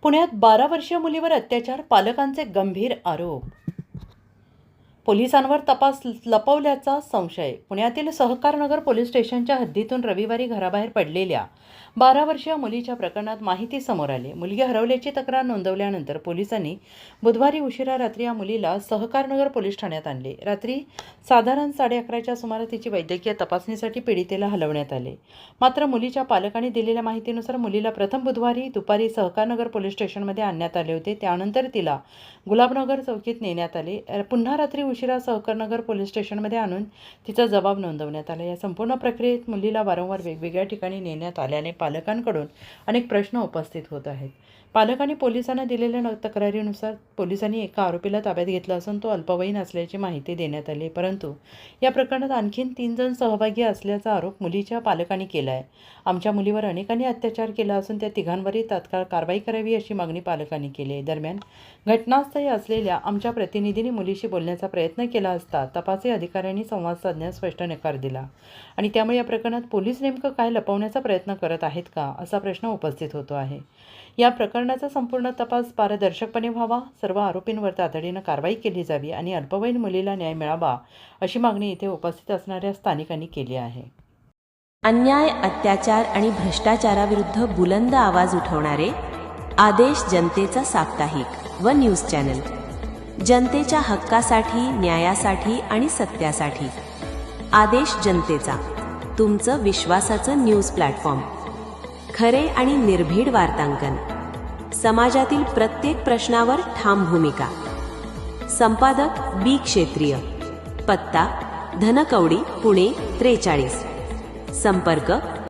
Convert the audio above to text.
पुण्यात 12 वर्षीय मुलीवर अत्याचार, पालकांचे गंभीर आरोप. पोलिसांवर तपास लपवल्याचा संशय. पुण्यातील सहकारनगर पोलीस स्टेशनच्या हद्दीतून रविवारी घराबाहेर पडलेल्या 12 वर्षीय मुलीच्या प्रकरणात माहिती समोर आली. मुलगी हरवल्याची तक्रार नोंदवल्यानंतर पोलिसांनी बुधवारी उशिरा रात्री या मुलीला सहकारनगर पोलीस ठाण्यात आणले. रात्री साधारण 11:30च्या सुमारास तिची वैद्यकीय तपासणीसाठी पीडितेला हलवण्यात आले. मात्र मुलीच्या पालकांनी दिलेल्या माहितीनुसार मुलीला प्रथम बुधवारी दुपारी सहकारनगर पोलीस स्टेशनमध्ये आणण्यात आले होते. त्यानंतर तिला गुलाबनगर चौकीत नेण्यात आले. पुन्हा रात्री उशिरा सहकारनगर पोलीस स्टेशनमध्ये आणून तिचा जबाब नोंदवण्यात आला. या संपूर्ण प्रक्रियेत मुलीला वारंवार वेगवेगळ्या ठिकाणी नेण्यात आल्याने पालकांकडून अनेक प्रश्न उपस्थित होत आहेत. पालकांनी पोलिसांना दिलेल्या तक्रारीनुसार पोलिसांनी एका आरोपीला ताब्यात घेतलं असून तो अल्पवयीन असल्याची माहिती देण्यात आली. परंतु या प्रकरणात आणखीन 3 जण सहभागी असल्याचा आरोप मुलीच्या पालकांनी केला आहे. आमच्या मुलीवर अनेकांनी अत्याचार केला असून त्या तिघांवरही तात्काळ कारवाई करावी अशी मागणी पालकांनी केली आहे. दरम्यान घटनास्थळी असलेल्या आमच्या प्रतिनिधींनी मुलीशी बोलण्याचा प्रयत्न केला असता तपासी अधिकाऱ्यांनी संवाद साधण्यास स्पष्ट नकार दिला आणि त्यामुळे या प्रकरणात पोलीस नेमकं काय लपवण्याचा प्रयत्न करत आहेत का असा प्रश्न उपस्थित होतो आहे. या प्रकरणाचा संपूर्ण तपास पारदर्शकपणे व्हावा, सर्व आरोपींवर तातडीनं कारवाई केली जावी आणि अल्पवयीन मुलीला न्याय मिळावा अशी मागणी इथे उपस्थित असणाऱ्या स्थानिकांनी केली आहे. अन्याय, अत्याचार आणि भ्रष्टाचाराविरुद्ध बुलंद आवाज उठवणारे आदेश जनतेचा साप्ताहिक व न्यूज चॅनल. जनतेच्या हक्कासाठी, न्यायासाठी आणि सत्यासाठी आदेश जनतेचा, तुमचं विश्वासाचं न्यूज प्लॅटफॉर्म. खरे आणि निर्भीड वार्तांकन, समाजातील प्रत्येक प्रश्नावर ठाम भूमिका. संपादक बी क्षेत्रीय. पत्ता धनकवडी, पुणे 43. संपर्क